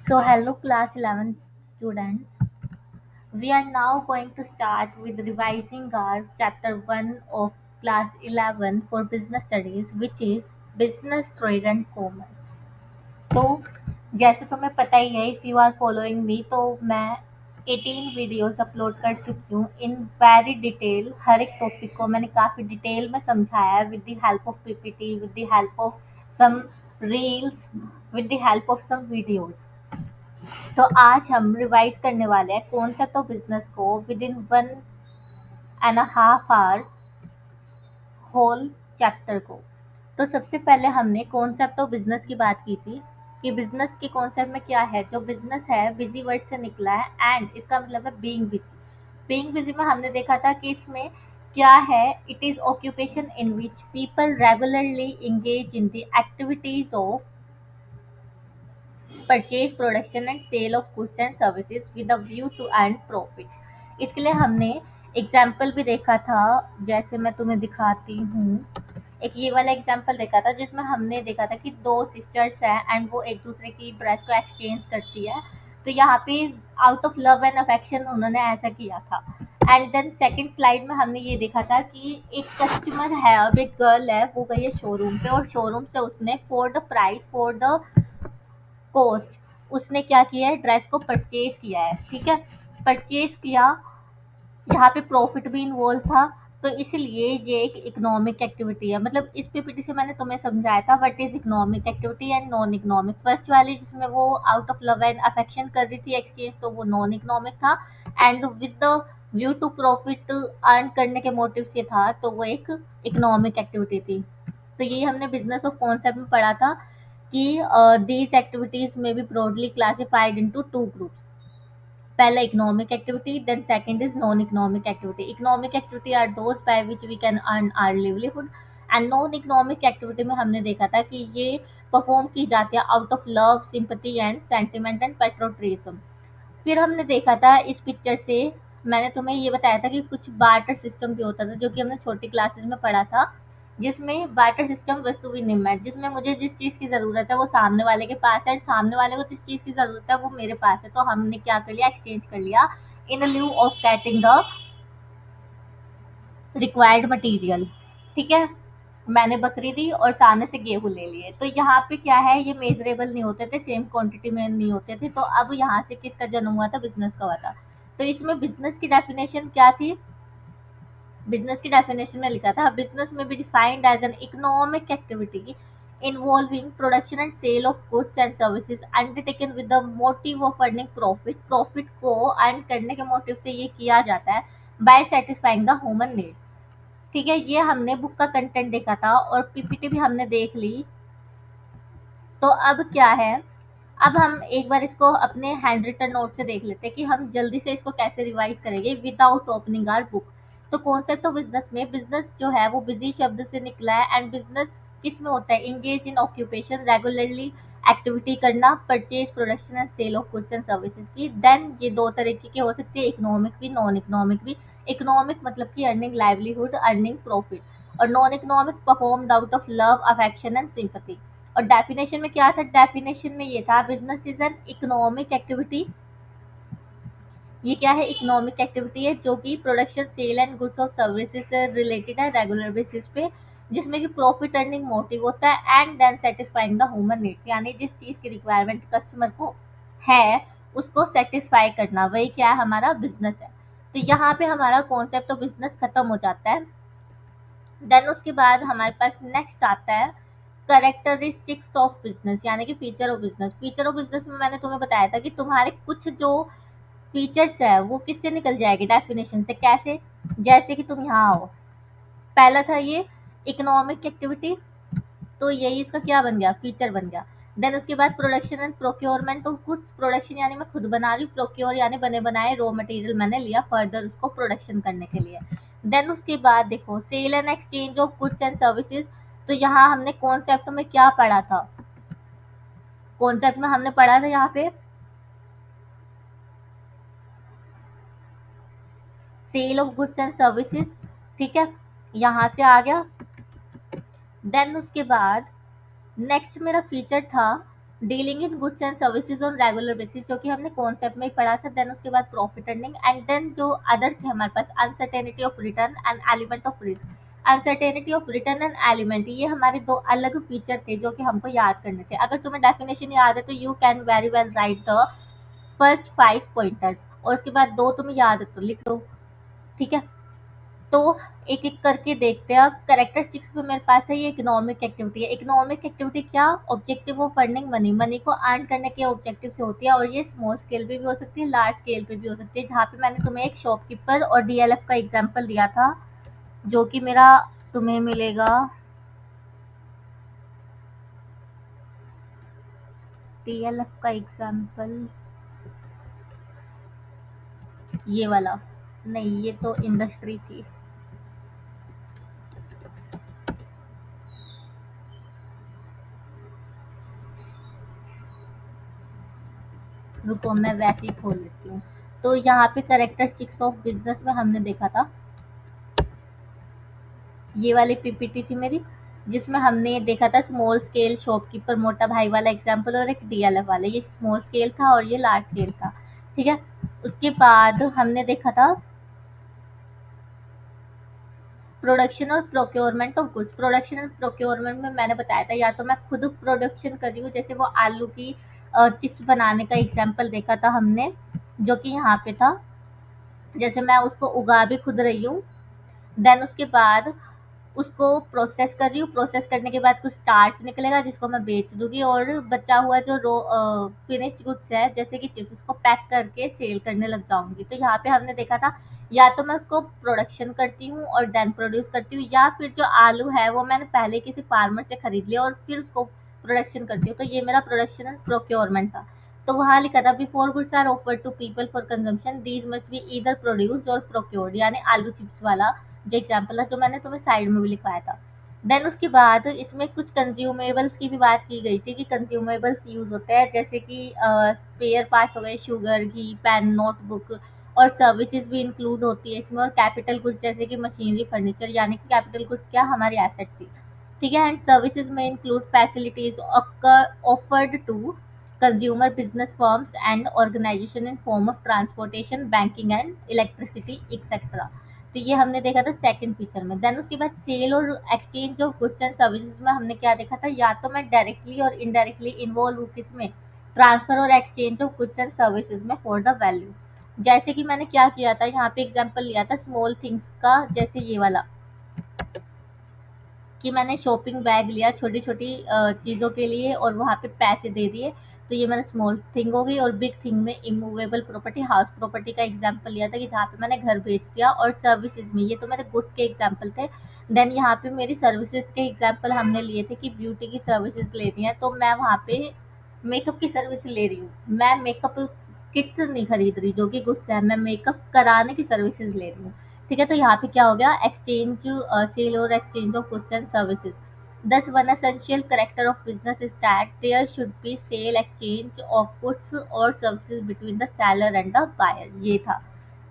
So, hello class 11 students. We are now going to start with revising our chapter 1 of class 11 for business studies, which is business trade and commerce. तो जैसे तुम्हें पता ही है, if you are following me, तो मैं 18 videos upload कर चुकी हूँ इन वेरी डिटेल। हर एक टॉपिक को मैंने काफ़ी डिटेल में समझाया है with the help of PPT, with the help of some reels, with the help of some videos. तो आज हम रिवाइज करने वाले हैं कॉन्सेप्ट ऑफ बिजनेस को within 1.5 hour whole chapter को। तो सबसे पहले हमने कॉन्सेप्ट ऑफ बिजनेस की बात की थी कि बिजनेस के कॉन्सेप्ट में क्या है। जो बिजनेस है बिजी वर्ड से निकला है एंड इसका मतलब है बीइंग बिजी। बीइंग बिजी में हमने देखा था कि इसमें क्या है, it is occupation in which people regularly engage in the activities of purchase, production and sale of goods and services with a view to earn profit. इसके लिए हमने एग्जाम्पल भी देखा था, जैसे मैं तुम्हें दिखाती हूँ। एक ये वाला एग्जाम्पल देखा था जिसमें हमने देखा था कि दो सिस्टर्स हैं एंड वो एक दूसरे की ड्रेस को एक्सचेंज करती है। तो यहाँ पे out of love and affection उन्होंने ऐसा किया था। एंड देन सेकंड स्लाइड में हमने ये देखा था कि एक कस्टमर है, अब एक गर्ल है, वो गई है शोरूम पे और शोरूम से उसने for the price, for the cost, उसने क्या किया है, ड्रेस को परचेज किया है। ठीक है, परचेज किया, यहाँ पे प्रॉफिट भी इन्वॉल्व था। तो इसलिए ये एक इकोनॉमिक एक्टिविटी है। मतलब इस पीपीटी से मैंने तुम्हें समझाया था what is economic activity and non economic. First वाली जिसमें वो out of love and affection कर रही थी एक्सचेंज, तो वो नॉन इकोनॉमिक था। And with the view to profit earn करने के मोटिव से था, तो वो एक इकोनॉमिक एक्टिविटी थी। तो ये हमने बिजनेस ऑफ कॉन्सेप्ट में पढ़ा था कि दीज एक्टिविटीज में be broadly classified into two groups. पहला economic activity, then second is non economic activity. Economic activity are those by which we can earn our livelihood and non economic activity में हमने देखा था कि ये perform की जाती है out of love, sympathy and sentiment and patriotism. फिर हमने देखा था इस पिक्चर से, मैंने तुम्हें ये बताया था कि कुछ बार्टर सिस्टम भी होता था जो कि हमने छोटी क्लासेस में पढ़ा था, जिसमें बार्टर सिस्टम वस्तु विनिमय है, जिसमें मुझे जिस चीज़ की ज़रूरत है वो सामने वाले के पास है, सामने वाले को जिस चीज़ की ज़रूरत है वो मेरे पास है। तो हमने क्या कर लिया, एक्सचेंज कर लिया in lieu of getting the required material. ठीक है, मैंने बकरी दी और सामने से गेहूँ ले लिए। तो यहाँ पे क्या है, ये मेजरेबल नहीं होते थे, सेम क्वांटिटी में नहीं होते थे। तो अब यहाँ से किसका जन्म हुआ था, बिजनेस का हुआ था। तो इसमें बिजनेस की डेफिनेशन क्या थी, बिजनेस की डेफिनेशन में लिखा था बिजनेस में be defined as an economic activity involving production and sale of goods and services undertaken with the motive of earning profit। Profit को अर्न करने के मोटिव से ये किया जाता है by satisfying the human need. ठीक है, ये हमने बुक का कंटेंट देखा था और पीपीटी भी हमने देख ली। तो अब क्या है, अब हम एक बार इसको अपने हैंड रिटन नोट से देख लेते हैं कि हम जल्दी से इसको कैसे रिवाइज करेंगे विदाउट ओपनिंग आवर बुक। तो कॉन्सेप्ट ऑफ बिजनेस में, बिजनेस जो है वो बिजी शब्द से निकला है एंड बिजनेस किस में होता है, engage in occupation, regularly activity करना, purchase, production and sale of goods and services की। देन ये दो तरीके के हो सकते हैं, इकोनॉमिक भी, नॉन इकोनॉमिक भी। इकोनॉमिक मतलब कि अर्निंग लाइवलीहुड, अर्निंग प्रॉफिट, और non economic performed out of love, affection and sympathy. और डेफिनेशन में क्या था, डेफिनेशन में ये था business is an economic activity. ये क्या है, इकोनॉमिक एक्टिविटी है जो कि प्रोडक्शन, सेल एंड गुड्स और सर्विसेज से रिलेटेड है रेगुलर बेसिस पे, जिसमें कि प्रॉफिट अर्निंग मोटिव होता है and then satisfying the human needs, यानी जिस चीज़ की रिक्वायरमेंट कस्टमर को है उसको सेटिस्फाई करना, वही क्या है, हमारा बिजनेस है। तो यहाँ पे हमारा कॉन्सेप्ट ऑफ बिजनेस खत्म हो जाता है। देन उसके बाद हमारे पास नेक्स्ट आता है कैरेक्टरिस्टिक्स ऑफ बिजनेस, यानी कि feature of business. Feature of business में मैंने तुम्हें बताया था कि तुम्हारे कुछ जो फीचर्स है वो किससे निकल जाएगी, डेफिनेशन से। कैसे, जैसे कि तुम यहाँ आओ, पहला था ये इकोनॉमिक एक्टिविटी, तो यही इसका क्या बन गया, फीचर बन गया। देन उसके बाद production and procurement of goods. Production यानी मैं खुद बना रही हूँ, प्रोक्योर यानी बने बनाए रॉ मटेरियल मैंने लिया फर्दर उसको प्रोडक्शन करने के लिए। देन उसके बाद देखो sale and exchange of goods and services. तो यहाँ हमने कॉन्सेप्ट में क्या पढ़ा था, कॉन्सेप्ट में हमने पढ़ा था यहाँ पे sale of goods and services. ठीक है, यहाँ से आ गया। देन उसके बाद नेक्स्ट मेरा फीचर था dealing in goods and services on regular basis, जो कि हमने कॉन्सेप्ट में ही पढ़ा था। देन उसके बाद प्रॉफिट अर्निंग, एंड देन जो अदर थे हमारे पास, uncertainty of return and element of risk. Uncertainty of return and element, ये हमारे दो अलग फीचर थे जो कि हमको याद करने थे। अगर तुम्हें डेफिनेशन याद है तो you can very well right the first 5 pointers, और उसके बाद 2 तुम्हें याद है तो लिख दो, ठीक है? तो एक-एक करके देखते हैं। अब कैरेक्टरिस्टिक्स में मेरे पास है, ये इकोनॉमिक एक्टिविटी है। इकोनॉमिक एक्टिविटी क्या? Objective of earning money, money को अर्न करने के ऑब्जेक्टिव से होती है, और ये स्मॉल स्केल पे भी हो सकती है, लार्ज स्केल पे भी हो सकती है। जहाँ पे मैंने तुम्हें एक शॉपकीपर और डीएलएफ का एग्जांपल दिया था, जो कि मेरा तुम्हें मिलेगा डीएलएफ का एग्जांपल ये वाला। नहीं, ये तो इंडस्ट्री थी। रुको, मैं वैसे ही खोल लेती हूँ। तो यहाँ पे कैरेक्टरिस्टिक्स ऑफ बिजनेस में हमने देखा था, ये वाली पीपीटी थी मेरी, जिसमें हमने देखा था स्मॉल स्केल शॉपकीपर मोटा भाई वाला एग्जांपल, और एक डीएलएफ वाला। ये स्मॉल स्केल था और ये लार्ज स्केल था, ठीक है? उसके बाद हमने देखा था प्रोडक्शन और प्रोक्योरमेंट ऑफ गुड्स। प्रोडक्शन और प्रोक्योरमेंट में मैंने बताया था, या तो मैं खुद प्रोडक्शन कर रही हूँ, जैसे वो आलू की चिप्स बनाने का एग्जाम्पल देखा था हमने, जो कि यहाँ पे था। जैसे मैं उसको उगा भी खुद रही हूँ, देन उसके बाद उसको प्रोसेस कर रही हूँ, प्रोसेस करने के बाद कुछ स्टार्च निकलेगा जिसको मैं बेच दूँगी, और बचा हुआ जो फिनिश्ड गुड्स है, जैसे कि चिप्स, उसको पैक करके सेल करने लग जाऊँगी। तो यहाँ पे हमने देखा था, या तो मैं उसको प्रोडक्शन करती हूँ और देन प्रोड्यूस करती हूँ, या फिर जो आलू है वो मैंने पहले किसी फार्मर से खरीद लिया और फिर उसको प्रोडक्शन करती हूँ। तो ये मेरा प्रोडक्शन एंड प्रोक्योरमेंट था। तो वहाँ लिखा था, before goods are offered to people for consumption these must be either produced और प्रोक्योर्ड, यानी आलू चिप्स वाला जो एग्जाम्पल है, जो मैंने तुम्हें साइड में भी लिखवाया था। देन उसके बाद इसमें कुछ कंज्यूमेबल्स की भी बात की गई थी, कि कंज्यूमेबल्स यूज होते हैं, जैसे कि स्पेयर पार्ट हो गए, शुगर, घी, पेन, नोटबुक, और सर्विसेज भी इंक्लूड होती है इसमें, और कैपिटल गुड्स जैसे कि मशीनरी, फर्नीचर, यानी कि कैपिटल गुड्स क्या, हमारी एसेट थी, ठीक है? एंड सर्विसेज में include facilities offered to consumer, business firms and organisation in form of transportation, banking and electricity etcetera. तो ये हमने देखा था सेकंड फीचर में। देन उसके बाद सेल और exchange of goods and services में हमने क्या देखा था, या तो मैं डायरेक्टली और इनडायरेक्टली इन्वॉल्व हूँ किसमें, ट्रांसफर और exchange of goods and services में फॉर द वैल्यू। जैसे कि मैंने क्या किया था, यहाँ पे एग्जांपल लिया था स्मॉल थिंग्स का, जैसे ये वाला, कि मैंने शॉपिंग बैग लिया छोटी-छोटी चीज़ों के लिए और वहाँ पे पैसे दे दिए, तो ये मैंने स्मॉल थिंग हो गई। और बिग थिंग में इमूवेबल प्रॉपर्टी, हाउस प्रॉपर्टी का एग्जांपल लिया था, कि जहाँ पे मैंने घर बेच दिया। और सर्विसेज में, ये तो मेरे गुड्स के एग्जांपल थे। देन यहाँ पे मेरी सर्विसेज के एग्जांपल हमने लिए थे, कि ब्यूटी की सर्विसेज लेनी है तो मैं वहाँ पे मेकअप की सर्विस ले रही हूँ। मैं मेकअप किट नहीं खरीद रही जो कि गुड्स है, मैं मेकअप कराने की सर्विसेज ले रही हूँ, ठीक है? तो यहाँ पे क्या हो गया, एक्सचेंज, सेल और exchange of goods and services. Thus, one essential character of business is that there should be sale, exchange of goods or services between the seller and the buyer। ये था।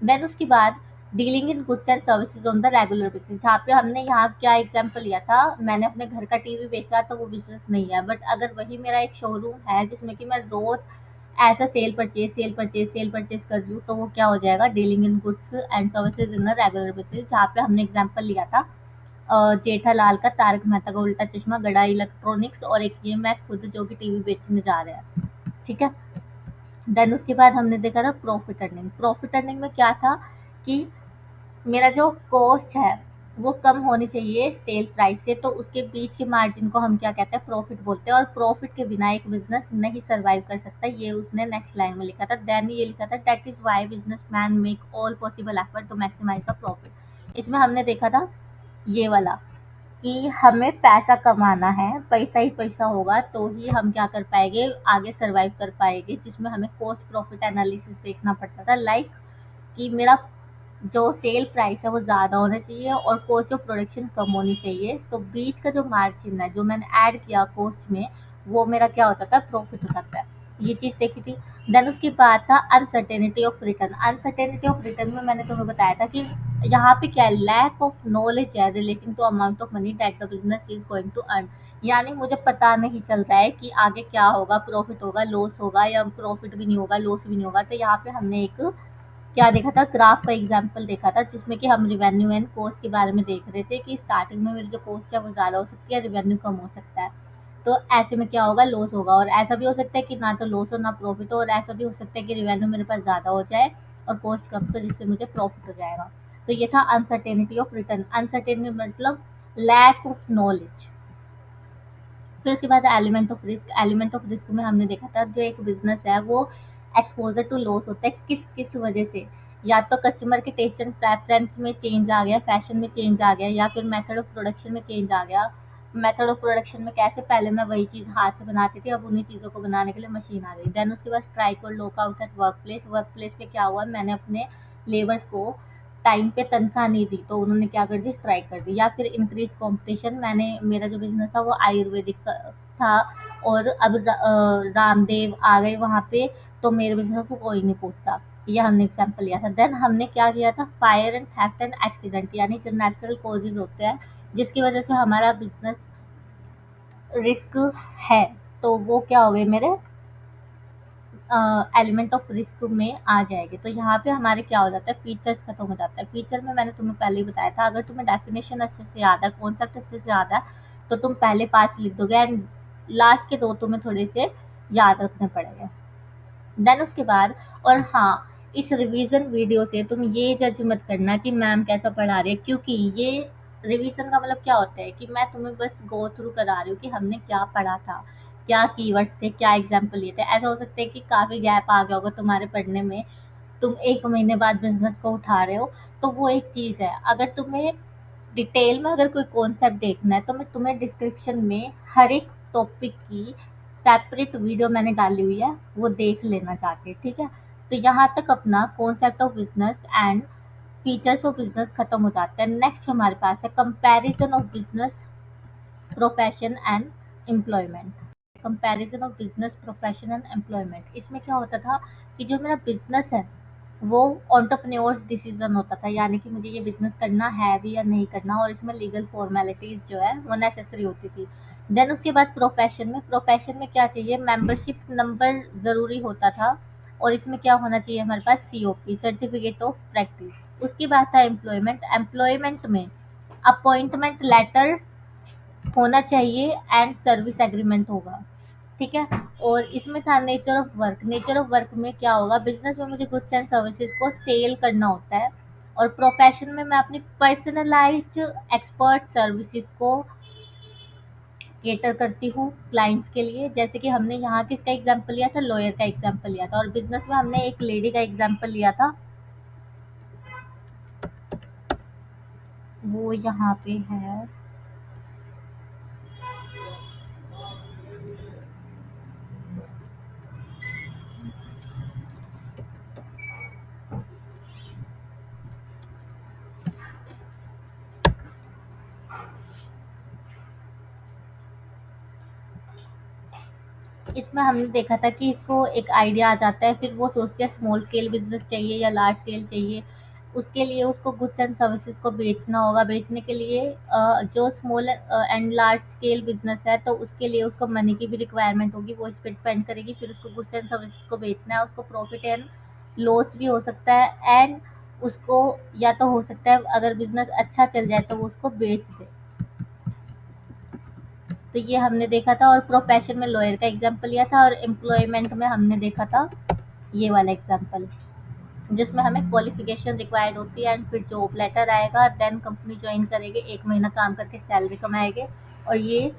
देन उसके बाद dealing in goods and services on the regular basis, जहाँ पे हमने यहाँ क्या example लिया था, मैंने अपने घर का टीवी बेचा तो वो बिजनेस नहीं है, बट अगर वही मेरा एक शोरूम है जिसमें कि मैं रोज ऐसा सेल परचेज कर रही हूँ, तो वो क्या हो जाएगा, dealing in goods and services in the regular basis. जहाँ पे हमने एग्जांपल लिया था जेठालाल का, तारक मेहता का उल्टा चश्मा, गड़ा इलेक्ट्रॉनिक्स, और एक ये मैं खुद जो कि टीवी बेचने जा रहा है, ठीक है? देन उसके बाद हमने देखा था प्रॉफिट अर्निंग। प्रॉफिट अर्निंग में क्या था, कि मेरा जो कॉस्ट है वो कम होनी चाहिए सेल प्राइस से, तो उसके बीच के मार्जिन को हम क्या कहते हैं, प्रॉफिट बोलते हैं। और प्रॉफिट के बिना एक बिजनेस नहीं सर्वाइव कर सकता, ये उसने नेक्स्ट लाइन में लिखा था। देन ये लिखा था, that is why business man make all possible effort to maximise the profit. इसमें हमने देखा था ये वाला, कि हमें पैसा कमाना है, पैसा ही पैसा होगा तो ही हम क्या कर पाएँगे, आगे सर्वाइव कर पाएँगे, जिसमें हमें कॉस्ट प्रॉफिट एनालिसिस देखना पड़ता था। लाइक कि मेरा जो सेल प्राइस है वो ज़्यादा होना चाहिए और कॉस्ट ऑफ प्रोडक्शन कम होनी चाहिए, तो बीच का जो मार्जिन है जो मैंने ऐड किया कॉस्ट में, वो मेरा क्या हो जाता है, प्रॉफिट हो जाता है। ये चीज़ देखी थी। देन उसके बाद था uncertainty of return. Uncertainty of return में मैंने तुम्हें बताया था कि यहाँ पे क्या है, लैक ऑफ नॉलेज है relating to amount of money that the business is going to earn. यानी मुझे पता नहीं चल रहा है कि आगे क्या होगा, प्रॉफ़िट होगा, लॉस होगा या प्रॉफ़िट भी नहीं होगा, लॉस भी नहीं होगा। तो यहाँ पे हमने एक क्या देखा था, ग्राफ का एग्ज़ाम्पल देखा था जिसमें कि हम रिवेन्यू एंड कॉस्ट के बारे में देख रहे थे कि स्टार्टिंग में मेरी जो कॉस्ट है वो ज़्यादा हो सकती है, रिवेन्यू कम हो सकता है। तो ऐसे में क्या होगा, लॉस होगा, और ऐसा भी हो सकता है कि ना तो लॉस हो ना प्रॉफ़िट हो, और ऐसा भी हो सकता है कि रिवेन्यू मेरे पास ज़्यादा हो जाए और कॉस्ट कम, तो जिससे मुझे प्रॉफ़िट हो जाएगा। तो ये था अनसर्टेनिटी ऑफ रिटर्न। अनसर्टेनिटी मतलब लैक ऑफ नॉलेज। फिर उसके बाद element of risk. Element of risk में हमने देखा था जो एक बिजनेस है वो एक्सपोजर टू लॉस होता है, किस किस वजह से, या तो कस्टमर के टेस्ट एंड प्रेफरेंस में चेंज आ गया, फैशन में चेंज आ गया, या फिर मेथड ऑफ प्रोडक्शन में चेंज आ गया। मेथड ऑफ प्रोडक्शन में कैसे, पहले मैं वही चीज़ हाथ से बनाती थी, अब उन्हीं चीज़ों को बनाने के लिए मशीन आ गई। देन उसके बाद स्ट्राइक और lockout at work place. Work place पे क्या हुआ, मैंने अपने लेबर्स को टाइम पे तनख्वाह नहीं दी तो उन्होंने क्या कर दी, स्ट्राइक कर दी। या फिर इंक्रीज कंपटीशन, मैंने मेरा जो बिजनेस था वो आयुर्वेदिक था, और अब रामदेव आ गए वहाँ पे, तो मेरे बिजनेस को कोई नहीं पूछता। ये हमने एग्जाम्पल लिया था। देन हमने क्या किया था, fire and theft and accident, यानी जो नेचुरल कॉजेज होते हैं जिसकी वजह से हमारा बिजनेस रिस्क है, तो वो क्या हो गए मेरे एलिमेंट ऑफ रिस्क में आ जाएगी। तो यहाँ पे हमारे क्या हो जाता है, फीचर्स खत्म हो जाता है। फीचर में मैंने तुम्हें पहले ही बताया था, अगर तुम्हें डेफिनेशन अच्छे से याद है, कॉन्सेप्ट अच्छे से याद है, तो तुम पहले 5 लिख दोगे एंड लास्ट के 2 तुम्हें थोड़े से याद रखने पड़ेंगे। देन उसके बाद, और हाँ, इस रिवीजन वीडियो से तुम ये जज मत करना कि मैम कैसा पढ़ा रही है, क्योंकि ये रिवीजन का मतलब क्या होता है कि मैं तुम्हें बस गो थ्रू करा रही हूँ कि हमने क्या पढ़ा था, क्या कीवर्ड्स थे, क्या एग्जाम्पल लिए थे। ऐसा हो सकता है कि काफ़ी गैप आ गया होगा तुम्हारे पढ़ने में, तुम 1 महीने बाद बिज़नेस को उठा रहे हो, तो वो एक चीज़ है। अगर तुम्हें डिटेल में अगर कोई कॉन्सेप्ट देखना है तो मैं तुम्हें डिस्क्रिप्शन में हर एक टॉपिक की सेपरेट वीडियो मैंने डाली हुई है, वो देख लेना जाके, ठीक है। तो यहाँ तक अपना concept of business and features of business खत्म हो जाता है। नेक्स्ट हमारे पास है comparison of business profession and employment. Comparison of business profession and employment, इसमें क्या होता था कि जो मेरा बिजनेस है वो एंटरप्रेन्योर्स डिसीजन होता था, यानी कि मुझे ये बिजनेस करना है भी या नहीं करना, और इसमें लीगल फॉर्मेलिटीज जो है वो नेसेसरी होती थी। देन उसके बाद प्रोफेशन में क्या चाहिए, मेंबरशिप नंबर ज़रूरी होता था, और इसमें क्या होना चाहिए हमारे पास, सीओपी, सर्टिफिकेट ऑफ प्रैक्टिस। उसके बाद था एम्प्लॉयमेंट। एम्प्लॉयमेंट में अपॉइंटमेंट लेटर होना चाहिए एंड सर्विस एग्रीमेंट होगा, ठीक है। और इसमें था nature of work. Nature of work में क्या होगा, बिजनेस में मुझे गुड्स एंड सर्विसेज को सेल करना होता है, और प्रोफेशन में मैं अपनी पर्सनलाइज्ड एक्सपर्ट सर्विसेज को केटर करती हूँ क्लाइंट्स के लिए। जैसे कि हमने यहाँ किसका एग्जांपल लिया था, लॉयर का एग्जांपल लिया था, और बिजनेस में हमने एक लेडी का एग्जांपल लिया था, वो यहाँ पे है। इसमें हमने देखा था कि इसको एक आइडिया आ जाता है, फिर वो सोचती है स्मॉल स्केल बिज़नेस चाहिए या लार्ज स्केल चाहिए। उसके लिए उसको गुड्स एंड सर्विसेज़ को बेचना होगा। बेचने के लिए जो small and large scale business है तो उसके लिए उसको मनी की भी रिक्वायरमेंट होगी, वो इस पे डिपेंड करेगी। फिर उसको गुड्स एंड सर्विसेज़ को बेचना है, उसको प्रॉफ़िट एंड लॉस भी हो सकता है, एंड उसको, या तो हो सकता है अगर बिज़नेस अच्छा चल जाए तो वो उसको बेच दे। तो ये हमने देखा था, और प्रोफेशन में लॉयर का एग्जांपल लिया था, और एम्प्लॉयमेंट में हमने देखा था ये वाला एग्जांपल, जिसमें हमें क्वालिफिकेशन रिक्वायर्ड होती है एंड फिर जॉब लेटर आएगा, देन कंपनी ज्वाइन करेंगे, 1 महीना काम करके सैलरी कमाएंगे, और ये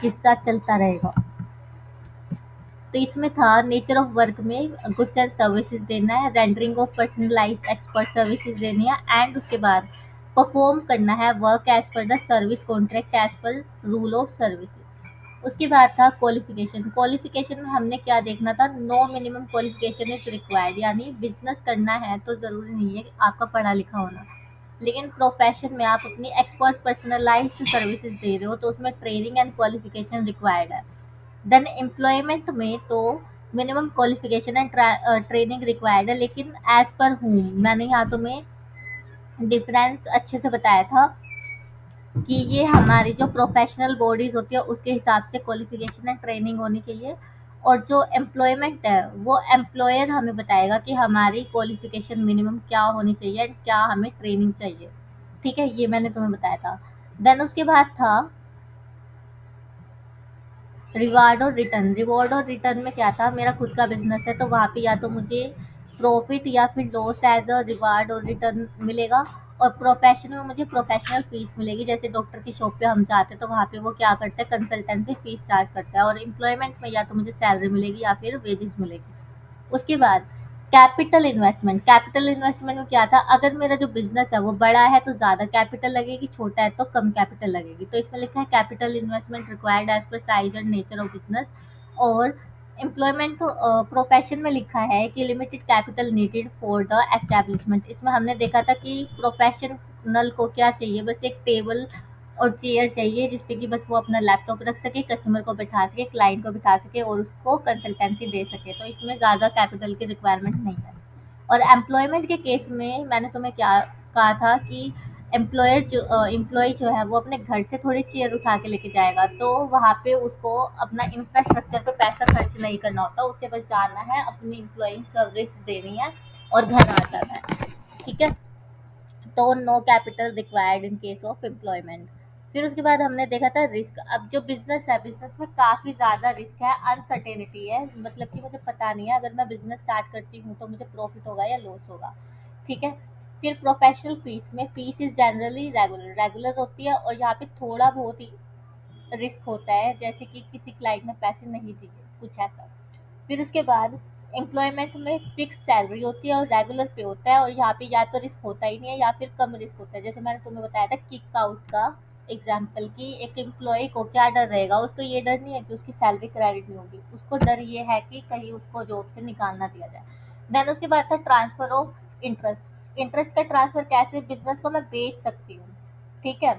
किस्सा चलता रहेगा। तो इसमें था नेचर ऑफ वर्क में गुड्स एंड सर्विसेज देना है, rendering of personalised expert services देनी है, एंड उसके बाद परफॉर्म करना है work as per the service contract as per rule of services. उसके बाद था क्वालिफिकेशन। क्वालिफिकेशन में हमने क्या देखना था, no minimum qualification is required, यानी बिजनेस करना है तो ज़रूरी नहीं है कि आपका पढ़ा लिखा होना, लेकिन प्रोफेशन में आप अपनी एक्सपर्ट पर्सनलाइज्ड सर्विसेज दे रहे हो तो उसमें ट्रेनिंग एंड क्वालिफिकेशन रिक्वायर्ड है। देन एम्प्लॉयमेंट में तो minimum qualification and training required है, लेकिन एज पर हूम, मैंने यहाँ तुम्हें डिफरेंस अच्छे से बताया था कि ये हमारी जो प्रोफेशनल बॉडीज होती है उसके हिसाब से क्वालिफिकेशन एंड ट्रेनिंग होनी चाहिए, और जो एम्प्लॉयमेंट है वो एम्प्लॉयर हमें बताएगा कि हमारी क्वालिफिकेशन मिनिमम क्या होनी चाहिए एंड क्या हमें ट्रेनिंग चाहिए। ठीक है, ये मैंने तुम्हें बताया था। देन उसके बाद था रिवॉर्ड और रिटर्न में क्या था, मेरा खुद का बिजनेस है तो वहाँ पे या तो मुझे प्रॉफिट या फिर लॉस एज अ रिवार्ड और रिटर्न मिलेगा, और प्रोफेशन में मुझे प्रोफेशनल फीस मिलेगी। जैसे डॉक्टर की शॉप पे हम जाते हैं तो वहाँ पे वो क्या करते हैं, कंसल्टेंसी फीस चार्ज करता है, और एम्प्लॉयमेंट में या तो मुझे सैलरी मिलेगी या फिर वेजेस मिलेगी। उसके बाद कैपिटल इन्वेस्टमेंट में क्या था, अगर मेरा जो बिज़नेस है वो बड़ा है तो ज़्यादा कैपिटल लगेगी, छोटा है तो कम कैपिटल लगेगी। तो इसमें लिखा है capital investment required as per size and nature of business. और एम्प्लॉयमेंट तो प्रोफेशन में लिखा है कि limited capital needed for the establishment. इसमें हमने देखा था कि प्रोफेशनल को क्या चाहिए, बस एक टेबल और चेयर चाहिए जिस पे कि बस वो अपना लैपटॉप रख सके, कस्टमर को बिठा सके, क्लाइंट को बिठा सके और उसको कंसल्टेंसी दे सके। तो इसमें ज़्यादा कैपिटल की रिक्वायरमेंट नहीं है। और एम्प्लॉयमेंट के केस में मैंने तुम्हें क्या कहा था कि एम्प्लॉय जो है वो अपने घर से थोड़ी चेयर उठा के लेके जाएगा, तो वहाँ पे उसको अपना इंफ्रास्ट्रक्चर पे पैसा खर्च नहीं करना होता, उसे बस जाना है, अपनी एम्प्लॉइंग सर्विस देनी है और घर आ जाना है। ठीक है, तो no capital required in case of employment. फिर उसके बाद हमने देखा था रिस्क। अब जो बिजनेस है, बिजनेस में काफ़ी ज़्यादा रिस्क है, अनसर्टेनिटी है, मतलब कि मुझे पता नहीं है अगर मैं बिजनेस स्टार्ट करती हूँ तो मुझे प्रॉफिट होगा या लॉस होगा। ठीक है। फिर प्रोफेशनल फीस में फीस इज जनरली रेगुलर होती है, और यहाँ पे थोड़ा बहुत ही रिस्क होता है, जैसे कि किसी क्लाइंट ने पैसे नहीं दिए, कुछ ऐसा। फिर उसके बाद एम्प्लॉयमेंट में फिक्स सैलरी होती है और रेगुलर पे होता है, और यहाँ पे या तो रिस्क होता ही नहीं है या फिर कम रिस्क होता है। जैसे मैंने तुम्हें बताया था किक आउट का एग्जाम्पल, कि एक एम्प्लॉय को क्या डर रहेगा, उसको ये डर नहीं है कि उसकी सैलरी क्रेडिट नहीं होगी, उसको डर ये है कि कहीं उसको जॉब से निकाल ना दिया जाए। देन उसके बाद था ट्रांसफर ऑफ इंटरेस्ट। इंटरेस्ट का ट्रांसफर कैसे, बिजनेस को मैं बेच सकती हूँ। ठीक है,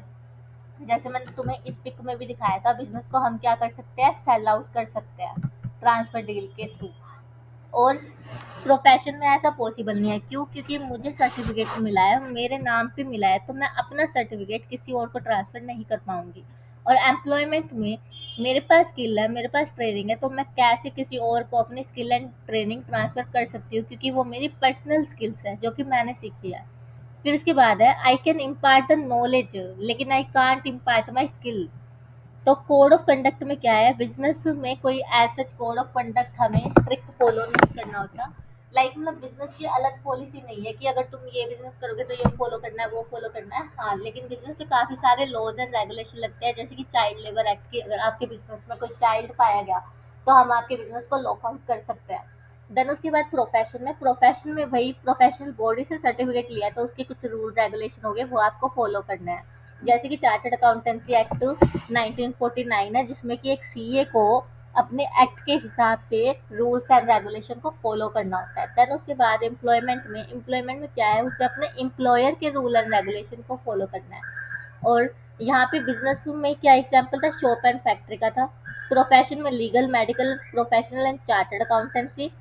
जैसे मैंने तुम्हें इस पिक में भी दिखाया था, बिजनेस को हम क्या कर सकते हैं, सेल आउट कर सकते हैं ट्रांसफर डील के थ्रू। और प्रोफेशन में ऐसा पॉसिबल नहीं है, क्यों, क्योंकि मुझे सर्टिफिकेट मिला है, मेरे नाम पे मिला है, तो मैं अपना सर्टिफिकेट किसी और को ट्रांसफर नहीं कर पाऊंगी। और एम्प्लॉयमेंट में मेरे पास स्किल है, मेरे पास ट्रेनिंग है, तो मैं कैसे किसी और को अपनी स्किल एंड ट्रेनिंग ट्रांसफर कर सकती हूँ, क्योंकि वो मेरी पर्सनल स्किल्स है जो कि मैंने सीखी है। फिर उसके बाद है I can impart the knowledge लेकिन I can't impart my skill. तो कोड ऑफ कंडक्ट में क्या है, बिजनेस में कोई ऐसा कोड ऑफ कंडक्ट हमें स्ट्रिक्ट फॉलो नहीं करना होता। लाइक मतलब बिजनेस की अलग पॉलिसी नहीं है कि अगर तुम ये बिजनेस करोगे तो ये फॉलो करना है, वो फॉलो करना है। हाँ, लेकिन बिजनेस पे काफी सारे लॉज एंड रेगुलेशन लगते हैं, जैसे कि चाइल्ड लेबर एक्ट की, अगर आपके बिजनेस में कोई चाइल्ड पाया गया तो हम आपके बिजनेस को लॉक आउट कर सकते हैं। देन उसके बाद प्रोफेशन में वही प्रोफेशनल बॉडी से सर्टिफिकेट लिया है तो उसके कुछ रूल रेगुलेशन हो गए, वो आपको फॉलो करना है। जैसे कि चार्टर्ड अकाउंटेंसी एक्ट 1949 है, जिसमें कि एक सीए को अपने एक्ट के हिसाब से रूल्स एंड रेगुलेशन को फॉलो करना होता है। देन उसके बाद एम्प्लॉयमेंट में क्या है, उसे अपने एम्प्लॉयर के रूल एंड रेगुलेशन को फॉलो करना है। और यहाँ पे बिजनेस में क्या एग्जांपल था, शॉप एंड फैक्ट्री का था। प्रोफेशन में legal, medical, professional and chartered accountancy,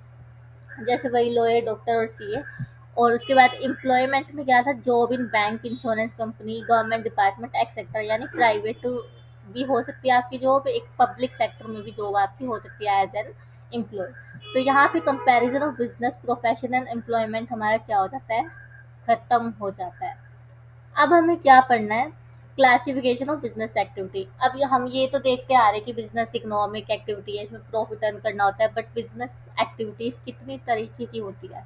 जैसे वही लॉयर, डॉक्टर और सीए। और उसके बाद एम्प्लॉयमेंट में क्या था, job in bank, insurance company, government department etcetera, यानी प्राइवेट भी हो सकती है आपकी जॉब, एक पब्लिक सेक्टर में भी जॉब आपकी हो सकती है एज एन एम्प्लॉय। तो यहाँ पे comparison of business, profession and employment हमारा क्या हो जाता है, खत्म हो जाता है। अब हमें क्या पढ़ना है, क्लासिफिकेशन ऑफ बिजनेस एक्टिविटी। अब हम ये तो देखते आ रहे हैं कि बिजनेस इकोनॉमिक एक्टिविटी है, इसमें प्रॉफिट अर्न करना होता है, बट बिजनेस एक्टिविटीज कितनी तरीके की होती है।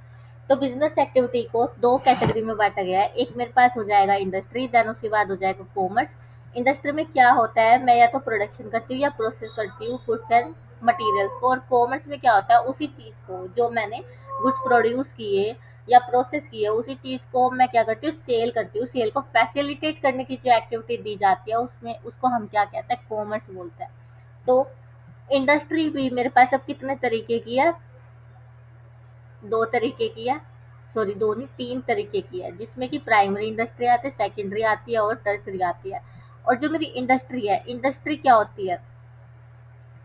तो बिजनेस एक्टिविटी को दो कैटेगरी में बांटा गया है, एक मेरे पास हो जाएगा इंडस्ट्री, देन उसके बाद हो जाएगा कॉमर्स। इंडस्ट्री में क्या होता है, मैं या तो प्रोडक्शन करती हूँ या प्रोसेस करती हूँ गुड्स एंड मटेरियल्स को। और कॉमर्स में क्या होता है, उसी चीज़ को जो मैंने गुड्स प्रोड्यूस किए या प्रोसेस की है, उसी चीज़ को मैं क्या करती हूँ, सेल करती हूँ। सेल को फैसिलिटेट करने की जो एक्टिविटी दी जाती है उसमें, उसको हम क्या कहते हैं, कॉमर्स बोलते हैं। तो इंडस्ट्री भी मेरे पास अब कितने तरीके की है, दो तरीके की है, सॉरी दो नहीं, तीन तरीके की है, जिसमें कि प्राइमरी इंडस्ट्री आती है, सेकेंडरी आती है और टर्सरी आती है। और जो मेरी इंडस्ट्री है, इंडस्ट्री क्या होती है,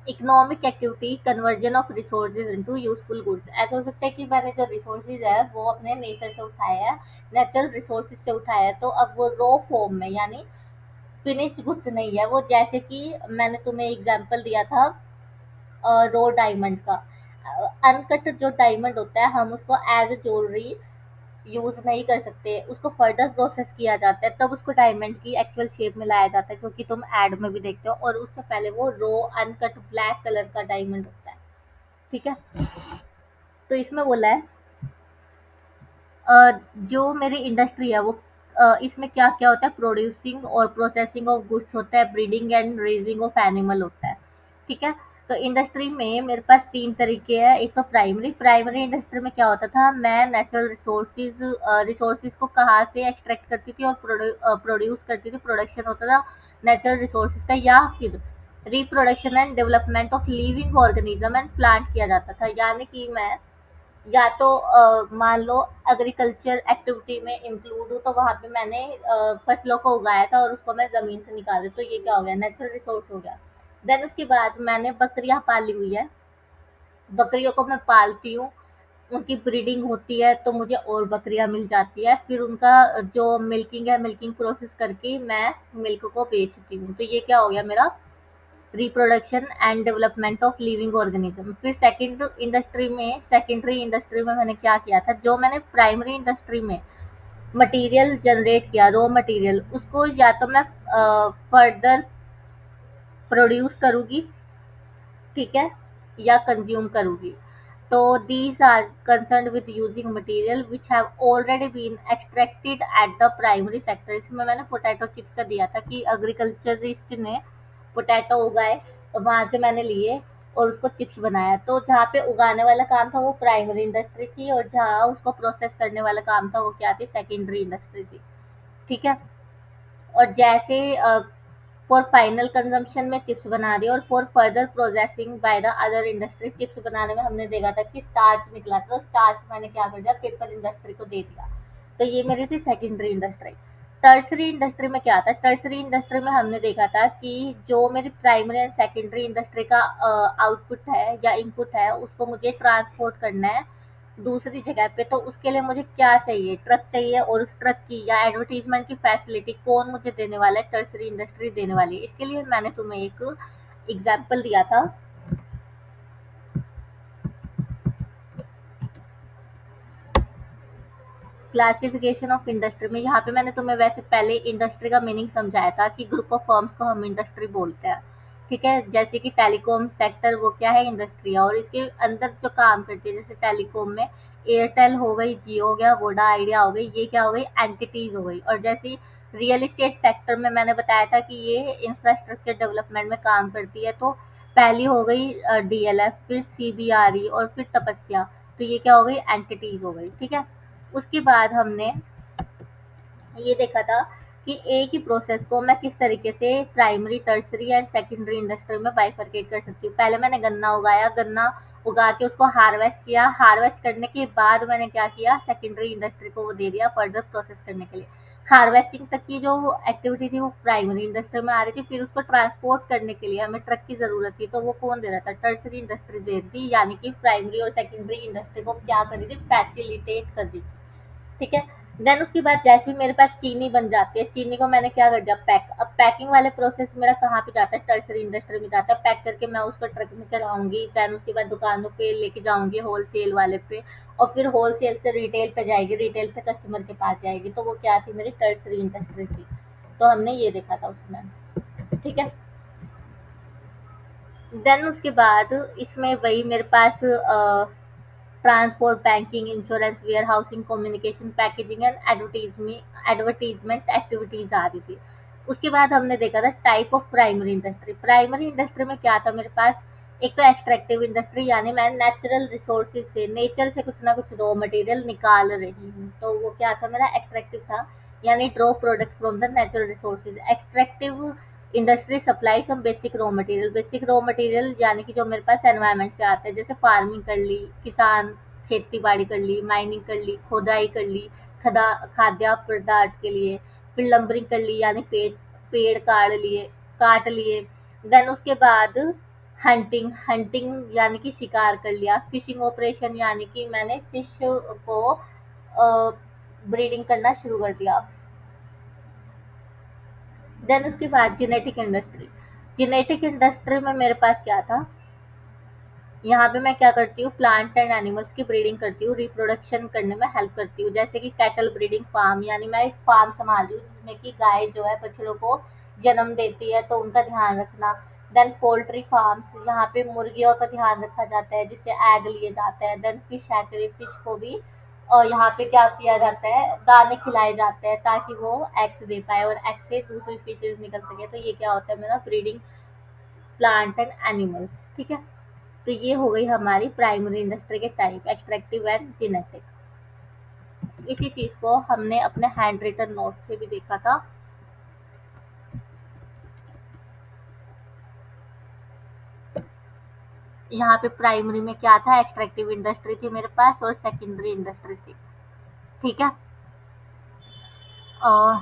economic activity, conversion of resources into useful goods. ऐसा हो सकता है कि मैंने जो रिसोर्सेज है वो अपने नेचर से उठाया है, नेचुरल रिसोर्सेज से उठाया है, तो अब वो रॉ फॉर्म में, यानी फिनिश्ड गुड्स नहीं है वो, जैसे कि मैंने तुम्हें एग्जांपल दिया था रो डायमंड का। अनकट जो डायमंड होता है हम उसको एज अ ज्वेलरी यूज नहीं कर सकते, उसको फर्दर प्रोसेस किया जाता है तब उसको डायमंड की एक्चुअल शेप में लाया जाता है, जो कि तुम एड में भी देखते हो, और उससे पहले वो रो अनकट ब्लैक कलर का डायमंड होता है। ठीक है। तो इसमें बोला है जो मेरी इंडस्ट्री है वो इसमें क्या क्या होता है, प्रोड्यूसिंग और प्रोसेसिंग ऑफ गुड्स होता है, breeding and raising of animal होता है। ठीक है। तो इंडस्ट्री में मेरे पास तीन तरीके हैं। एक तो प्राइमरी, प्राइमरी इंडस्ट्री में क्या होता था, मैं नेचुरल रिसोर्सेज रिसोर्सेज को कहाँ से एक्सट्रैक्ट करती थी और प्रोड्यूस करती थी, प्रोडक्शन होता था नेचुरल रिसोर्सेज का, या फिर reproduction and development of living organism and plant किया जाता था। यानी कि मैं या तो मान लो एग्रीकल्चर एक्टिविटी में इंक्लूड हूँ, तो वहाँ पे मैंने फसलों को उगाया था और उसको मैं ज़मीन से निकाल दी, तो ये क्या हो गया, नेचुरल रिसोर्स हो गया। देन उसके बाद मैंने बकरियाँ पाली हुई है, बकरियों को मैं पालती हूँ, उनकी ब्रीडिंग होती है तो मुझे और बकरियाँ मिल जाती है, फिर उनका जो मिल्किंग है, मिल्किंग प्रोसेस करके मैं मिल्क को बेचती हूँ, तो ये क्या हो गया मेरा reproduction and development of living organism. फिर सेकेंडरी इंडस्ट्री में मैंने क्या किया था, जो मैंने प्राइमरी इंडस्ट्री में मटेरियल जनरेट किया, रॉ मटेरियल, उसको या तो मैं फर्दर प्रोड्यूस करूँगी, ठीक है, या कंज्यूम करूँगी। तो these are concerned with using material which have already been extracted at the primary sector। इसमें मैंने पोटैटो चिप्स का दिया था कि एग्रीकल्चरिस्ट ने पोटैटो उगाए और वहां से मैंने लिए और उसको चिप्स बनाया, तो जहाँ पे उगाने वाला काम था वो प्राइमरी इंडस्ट्री थी, और जहाँ उसको प्रोसेस करने वाला काम था वो क्या थी, सेकेंडरी इंडस्ट्री थी। ठीक है। और जैसे फॉर फाइनल कंजम्पशन में चिप्स बना रही है, और for further processing by the other industry, chips बनाने में हमने देखा था कि स्टार्च निकला था, तो स्टार्च मैंने क्या कर दिया, पेपर इंडस्ट्री को दे दिया। तो ये मेरी थी सेकेंडरी इंडस्ट्री। टर्सरी इंडस्ट्री में क्या था, टर्सरी इंडस्ट्री में हमने देखा था कि जो मेरी प्राइमरी एंड सेकेंडरी इंडस्ट्री का आउटपुट है या इनपुट है, उसको मुझे ट्रांसपोर्ट करना है दूसरी जगह पे, तो उसके लिए मुझे क्या चाहिए, ट्रक चाहिए, और उस ट्रक की या एडवर्टीजमेंट की फैसिलिटी कौन मुझे देने वाला है, टर्सरी इंडस्ट्री देने वाली है। इसके लिए मैंने तुम्हें एक एग्जाम्पल दिया था, क्लासिफिकेशन ऑफ इंडस्ट्री में। यहाँ पे मैंने तुम्हें वैसे पहले इंडस्ट्री का मीनिंग समझाया था कि ग्रुप ऑफ फर्म्स को हम इंडस्ट्री बोलते हैं। ठीक है। जैसे कि टेलीकॉम सेक्टर वो क्या है, इंडस्ट्री है, और इसके अंदर जो काम करती है, जैसे टेलीकॉम में एयरटेल हो गई, जियो हो गया, वोडा आइडिया हो गई, ये क्या हो गई, एंटिटीज हो गई। और जैसे रियल एस्टेट सेक्टर में मैंने बताया था कि ये इंफ्रास्ट्रक्चर डेवलपमेंट में काम करती है, तो पहली हो गई डीएलएफ, फिर सीबीआरई, और फिर तपस्या, तो ये क्या हो गई, एंटिटीज हो गई। ठीक है। उसके बाद हमने ये देखा था कि एक ही प्रोसेस को मैं किस तरीके से primary, tertiary and secondary industry में बाइफरकेट कर सकती हूँ। पहले मैंने गन्ना उगाया, गन्ना उगा के उसको हार्वेस्ट किया, हार्वेस्ट करने के बाद मैंने क्या किया, सेकेंडरी इंडस्ट्री को वो दे दिया फर्दर प्रोसेस करने के लिए। हार्वेस्टिंग तक की जो एक्टिविटी थी वो प्राइमरी इंडस्ट्री में आ रही थी, फिर उसको ट्रांसपोर्ट करने के लिए हमें ट्रक की जरूरत थी, तो वो कौन दे रहा था, टर्सरी इंडस्ट्री दे रही थी, यानी कि प्राइमरी और सेकेंडरी इंडस्ट्री को क्या कर रही थी, फैसिलिटेट कर रही थी। ठीक है। देन उसके बाद जैसे ही मेरे पास चीनी बन जाती है, चीनी को मैंने क्या कर दिया, पैक। अब पैकिंग वाले प्रोसेस मेरा कहाँ पे जाता है, टर्सरी इंडस्ट्री में जाता है, पैक करके मैं उसको ट्रक में चढ़ाऊंगी, देन उसके बाद दुकानों पे लेके जाऊंगी, होलसेल वाले पे, और फिर होलसेल से रिटेल पे जाएगी, रिटेल पे कस्टमर के पास जाएगी, तो वो क्या थी, मेरी टर्सरी इंडस्ट्री थी। तो हमने ये देखा था उसमें। ठीक है। देन उसके बाद इसमें वही मेरे पास transport, banking, insurance, warehousing, communication, packaging and advertisement activities आ रही थी। उसके बाद हमने देखा था type of primary industry. Primary industry में क्या था मेरे पास, एक तो एक्सट्रैक्टिव इंडस्ट्री, यानी मैं नेचुरल रिसोर्सेज से, नेचर से कुछ ना कुछ रॉ मटेरियल निकाल रही हूँ, तो वो क्या था, मेरा एक्सट्रैक्टिव था, यानी draw product from the natural resources. Extractive industry supply some basic raw material, basic raw material यानी कि जो मेरे पास एनवायरनमेंट से आते हैं, जैसे फार्मिंग कर ली, किसान खेती बाड़ी कर ली, माइनिंग कर ली, खोदाई कर ली, खदा खाद्य पदार्थ के लिए, फिर लंबरिंग कर ली, यानी पेड़ पेड़ काट लिए। देन उसके बाद हंटिंग, हंटिंग यानी कि शिकार कर लिया, फिशिंग ऑपरेशन यानी कि मैंने फिश को ब्रीडिंग करना शुरू कर दिया। देन उसके बाद जेनेटिक इंडस्ट्री। जेनेटिक इंडस्ट्री में मेरे पास क्या था, यहाँ पे मैं क्या करती हूँ, प्लांट एंड एनिमल्स की ब्रीडिंग करती हूँ, रिप्रोडक्शन करने में हेल्प करती हूँ। जैसे कि कैटल ब्रीडिंग फार्म, यानी मैं एक फार्म संभाल रही हूँ जिसमें कि गाय जो है बछड़ों को जन्म देती है, तो उनका ध्यान रखना। देन पोल्ट्री फार्म्स, यहाँ पे मुर्गियों का ध्यान रखा जाता है जिससे एग लिए जाते हैं। देन फिश हैचरी, फिश को भी और यहाँ पे क्या किया जाता है, दाने खिलाए जाते हैं ताकि वो एग्स दे पाए और एग से दूसरी फिशेज निकल सके। तो ये क्या होता है मेरा ब्रीडिंग प्लांट एंड एनिमल्स, ठीक है। तो ये हो गई हमारी प्राइमरी इंडस्ट्री के टाइप, एक्सट्रैक्टिव एंड जेनेटिक। इसी चीज को हमने अपने हैंड रिटन नोट से भी देखा था। यहाँ पे प्राइमरी में क्या था, एक्सट्रैक्टिव इंडस्ट्री थी मेरे पास और सेकेंडरी इंडस्ट्री थी, ठीक है। और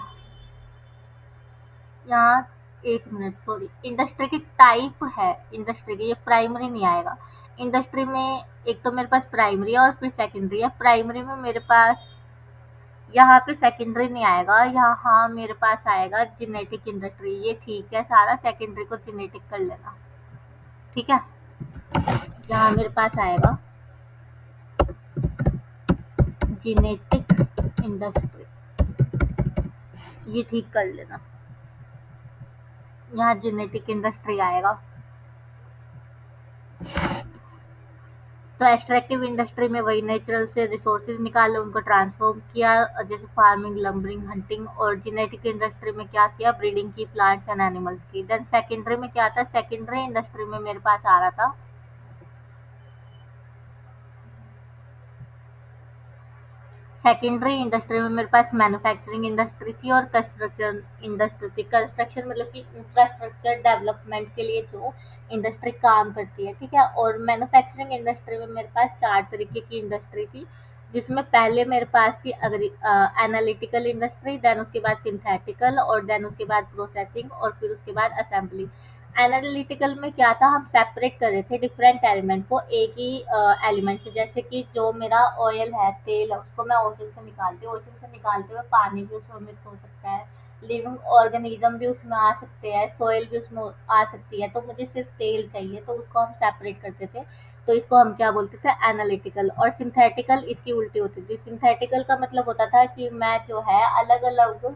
यहाँ एक मिनट, सॉरी, इंडस्ट्री की टाइप है, इंडस्ट्री की, ये प्राइमरी नहीं आएगा। इंडस्ट्री में एक तो मेरे पास प्राइमरी है और फिर सेकेंडरी है। प्राइमरी में मेरे पास यहाँ पे सेकेंडरी नहीं आएगा, यहाँ मेरे पास आएगा जेनेटिक इंडस्ट्री। ये ठीक है, सारा सेकेंडरी को जेनेटिक कर लेना, ठीक है। यहाँ मेरे पास आएगा जेनेटिक इंडस्ट्री, ये ठीक कर लेना। यहाँ जेनेटिक इंडस्ट्री आएगा। तो एक्सट्रैक्टिव इंडस्ट्री में वही नेचुरल से रिसोर्सेज निकाले, उनको ट्रांसफॉर्म किया, जैसे फार्मिंग, लंबरिंग, हंटिंग। और जेनेटिक इंडस्ट्री में क्या किया, ब्रीडिंग की प्लांट्स एंड एनिमल्स की। देन सेकेंडरी में क्या था, सेकेंडरी इंडस्ट्री में मेरे पास आ रहा था, सेकेंडरी इंडस्ट्री में मेरे पास मैन्युफैक्चरिंग इंडस्ट्री थी और कंस्ट्रक्शन इंडस्ट्री थी। कंस्ट्रक्शन मतलब कि इंफ्रास्ट्रक्चर डेवलपमेंट के लिए जो इंडस्ट्री काम करती है, ठीक है। और मैन्युफैक्चरिंग इंडस्ट्री में मेरे पास चार तरीके की इंडस्ट्री थी, जिसमें पहले मेरे पास थी एनालिटिकल इंडस्ट्री, देन उसके बाद सिंथेटिकल, और देन उसके बाद प्रोसेसिंग, और फिर उसके बाद असेंबली। एनालिटिकल में क्या था, हम सेपरेट कर रहे थे डिफरेंट एलिमेंट को एक ही एलिमेंट से। जैसे कि जो मेरा ऑयल है, तेल है, उसको मैं ओशन से निकालती हूँ, ओशन से निकालते हुए पानी भी उसमें मिक्स हो सकता है, लिविंग ऑर्गेनिज्म भी उसमें आ सकते हैं, सोइल भी उसमें आ सकती है। तो मुझे सिर्फ तेल चाहिए, तो उसको हम सेपरेट करते थे। तो इसको हम क्या बोलते थे, एनालिटिकल। और सिंथेटिकल इसकी उल्टी होती थी। सिंथेटिकल का मतलब होता था कि मैं जो है अलग अलग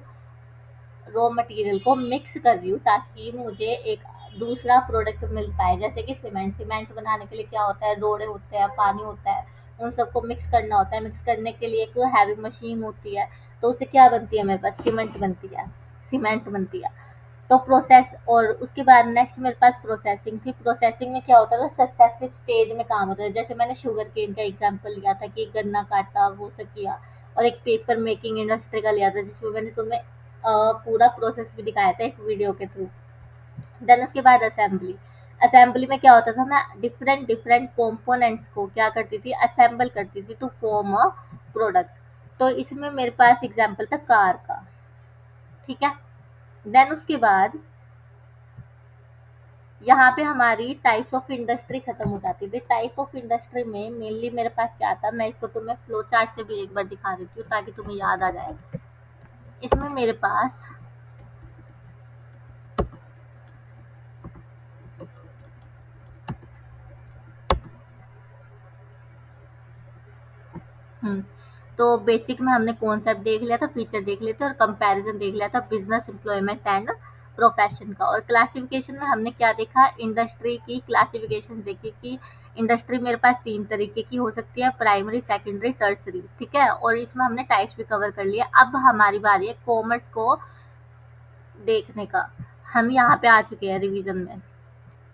रॉ मटेरियल को मिक्स कर रही हूँ ताकि मुझे एक दूसरा प्रोडक्ट मिल पाए। जैसे कि सीमेंट, सीमेंट बनाने के लिए क्या होता है, रोड़े होते हैं, पानी होता है, उन सबको मिक्स करना होता है। मिक्स करने के लिए एक हैवी मशीन होती है, तो उससे क्या बनती है, मेरे पास सीमेंट बनती है, सीमेंट बनती है। तो प्रोसेस, और उसके बाद नेक्स्ट मेरे पास प्रोसेसिंग थी। प्रोसेसिंग में क्या होता था, सक्सेसिव स्टेज में काम होता है। जैसे मैंने शुगर केन का एग्जांपल लिया था कि गन्ना काटा, वो सब किया। और एक पेपर मेकिंग इंडस्ट्री का लिया था जिसमें मैंने तुम्हें पूरा प्रोसेस भी दिखाया था एक वीडियो के थ्रू। देन उसके बाद असेंबली। असेंबली में क्या होता था, मैं डिफरेंट डिफरेंट कंपोनेंट्स को क्या करती थी, असेंबल करती थी टू फॉर्म अ प्रोडक्ट। तो इसमें मेरे पास एग्जांपल था कार का, ठीक है। देन उसके बाद यहाँ पे हमारी टाइप्स ऑफ इंडस्ट्री खत्म हो जाती थी। टाइप ऑफ इंडस्ट्री में मेनली मेरे पास क्या था, मैं इसको तुम्हें फ्लो चार्ट से भी एक बार दिखा देती हूँ ताकि तुम्हें याद आ जाए। इसमें मेरे पास, हम्म, तो बेसिक में हमने कॉन्सेप्ट देख लिया था, फीचर देख लिए थे और कंपैरिजन देख लिया था, बिजनेस, एम्प्लॉयमेंट एंड प्रोफेशन का। और क्लासिफिकेशन में हमने क्या देखा, इंडस्ट्री की क्लासिफिकेशन देखी कि इंडस्ट्री मेरे पास तीन तरीके की हो सकती है, प्राइमरी, सेकेंडरी, टर्सरी, ठीक है। और इसमें हमने टाइप्स भी कवर कर लिया। अब हमारी बारी है कॉमर्स को देखने का। हम यहाँ पे आ चुके हैं रिवीजन में।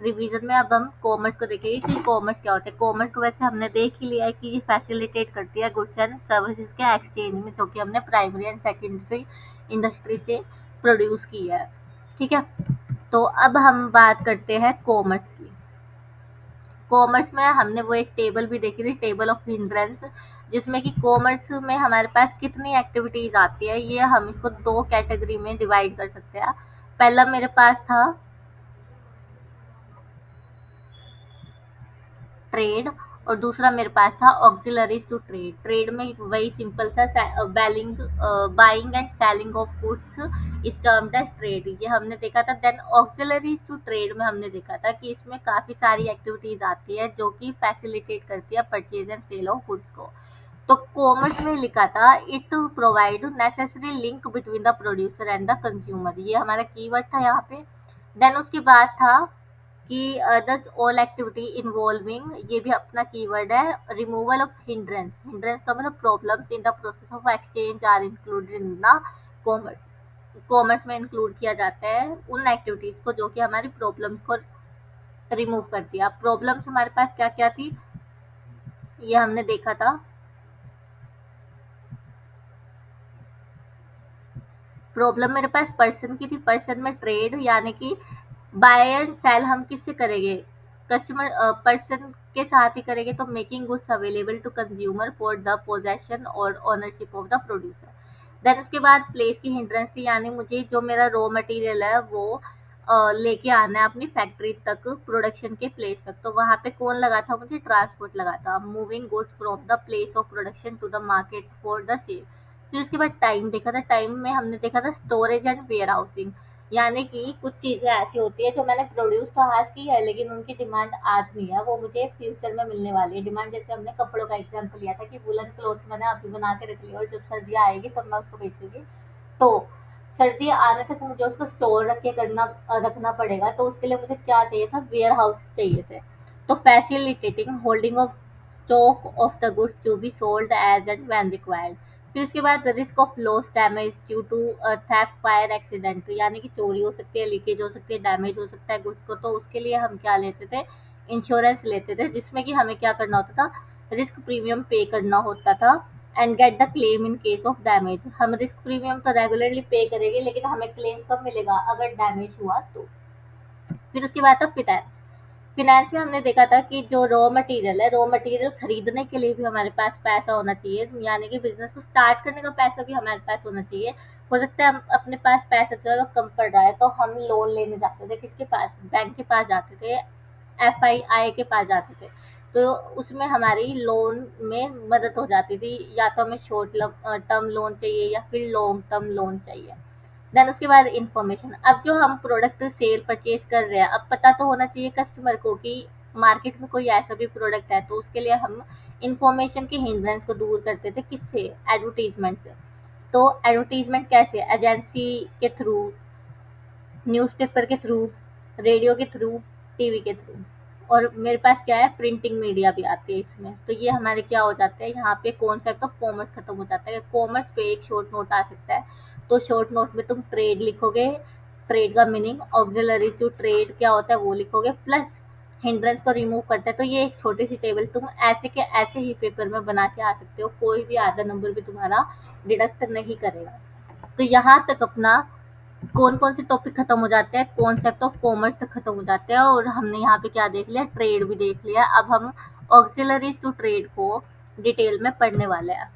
रिवीजन में अब हम कॉमर्स को देखेंगे कि कॉमर्स क्या होता है। कॉमर्स को वैसे हमने देख ही लिया है कि ये फैसिलिटेट करती है गुड्स एंड सर्विसेज के एक्सचेंज में, जो कि हमने प्राइमरी एंड सेकेंडरी इंडस्ट्री से प्रोड्यूस की है, ठीक है। तो अब हम बात करते हैं कॉमर्स की। कॉमर्स में हमने वो एक टेबल भी देखी थी, टेबल ऑफ हिंड्रेंस, जिसमें कि कॉमर्स में हमारे पास कितनी एक्टिविटीज आती है, ये हम इसको दो कैटेगरी में डिवाइड कर सकते हैं। पहला मेरे पास था ट्रेड, और दूसरा मेरे पास था ऑक्सिलरीज टू ट्रेड। ट्रेड में वही सिंपल सा बेलिंग, buying and selling of goods is term as trade, ये हमने देखा था। देन ऑक्सिलरीज टू ट्रेड में हमने देखा था कि इसमें काफ़ी सारी एक्टिविटीज़ आती है जो कि फैसिलिटेट करती है purchase and sale of goods को। तो कॉमर्स में लिखा था it provide necessary link between the producer and the consumer, ये हमारा कीवर्ड था यहाँ पे। देन उसके बाद था कि दस ऑल एक्टिविटी इन्वॉल्विंग, ये भी अपना कीवर्ड है। रिमूवल ऑफ हिंड्रेंस, हिंड्रेंस का मतलब problems in the process of exchange are included in the commerce. Commerce में इंक्लूड किया जाता है उन एक्टिविटीज को जो कि हमारी प्रॉब्लम्स को रिमूव करती है। प्रॉब्लम्स हमारे पास क्या क्या थी ये हमने देखा था। प्रॉब्लम मेरे पास पर्सन की थी, पर्सन में ट्रेड, यानी कि बाय एंड सेल हम किससे करेंगे, कस्टमर पर्सन के साथ ही करेंगे। तो making goods available to consumer for the possession और ownership of the producer. Then उसके बाद प्लेस की हिंड्रेंस थी, यानी मुझे जो मेरा रॉ मटेरियल है वो लेके आना है अपनी फैक्ट्री तक, प्रोडक्शन के प्लेस तक। तो वहाँ पे कौन लगा था, मुझे ट्रांसपोर्ट लगा था। Moving goods from the place of production to the market for the sale. फिर उसके बाद टाइम देखा था, टाइम में हमने देखा था स्टोरेज एंड वेयर हाउसिंग, यानी कि कुछ चीज़ें ऐसी होती है जो मैंने प्रोड्यूस तो आज की है लेकिन उनकी डिमांड आज नहीं है, वो मुझे फ्यूचर में मिलने वाली है डिमांड। जैसे हमने कपड़ों का एग्जांपल लिया था कि वुलन क्लोथ्स मैंने अभी बना के रख लिया और जब सर्दियाँ आएगी तब मैं उसको बेचूंगी। तो सर्दी आने तक मुझे उसको स्टोर रख के रखना पड़ेगा, तो उसके लिए मुझे क्या चाहिए था, वेयर हाउस चाहिए थे। तो facilitating holding of stock of the goods to be sold as and when required. फिर उसके बाद risk of loss damage due to theft fire accident, यानी कि चोरी हो सकती है, लीकेज हो सकती है, डैमेज हो सकता है गुड्स को। तो उसके लिए हम क्या लेते थे, इंश्योरेंस लेते थे, जिसमें कि हमें क्या करना होता था, रिस्क प्रीमियम पे करना होता था and get the claim in case of damage. हम रिस्क प्रीमियम तो रेगुलरली पे करेंगे लेकिन हमें क्लेम कब मिलेगा, अगर डैमेज हुआ तो। फिर उसके बाद था फिनेंस। फिनेंस में हमने देखा था कि जो रॉ मटेरियल है, रॉ मटेरियल खरीदने के लिए भी हमारे पास पैसा होना चाहिए, यानी कि बिजनेस को स्टार्ट करने का पैसा भी हमारे पास होना चाहिए। हो सकता है हम अपने पास पैसा चलो कम पड़ रहा है तो हम लोन लेने जाते थे, किसके पास, बैंक के पास जाते थे, एफआईआई के पास जाते थे। तो उसमें हमारी लोन में मदद हो जाती थी, या तो हमें शॉर्ट टर्म लोन चाहिए या फिर लॉन्ग टर्म लोन चाहिए। देन उसके बाद इंफॉर्मेशन, अब जो हम प्रोडक्ट सेल परचेज कर रहे हैं, अब पता तो होना चाहिए कस्टमर को कि मार्केट में कोई ऐसा भी प्रोडक्ट है। तो उसके लिए हम इंफॉर्मेशन के हिंड्रेंस को दूर करते थे, किससे, एडवर्टीजमेंट से। तो एडवर्टीजमेंट कैसे, एजेंसी के थ्रू, न्यूज़पेपर के थ्रू, रेडियो के थ्रू, टीवी के थ्रू। और मेरे पास क्या है, प्रिंटिंग मीडिया भी आती है इसमें। तो ये हमारे क्या हो जाता है, यहाँ पे कॉन्सेप्ट ऑफ कॉमर्स खत्म हो जाता है। कॉमर्स पे एक शॉर्ट नोट आ सकता है, तो शॉर्ट नोट में तुम ट्रेड लिखोगे, ट्रेड का मीनिंग, ऑक्सिलरीज टू ट्रेड क्या होता है वो लिखोगे, प्लस हिंड्रेंस को रिमूव करते हैं। तो ये एक छोटी सी टेबल तुम ऐसे के ऐसे ही पेपर में बना के आ सकते हो, कोई भी आधा नंबर भी तुम्हारा डिडक्ट नहीं करेगा। तो यहाँ तक अपना कौन-कौन से टॉपिक खत्म हो जाते हैं, कॉन्सेप्ट ऑफ कॉमर्स तक खत्म हो जाते हैं। और हमने यहाँ पे क्या देख लिया, ट्रेड भी देख लिया। अब हम ऑक्सिलरीज टू ट्रेड को डिटेल में पढ़ने वाले हैं।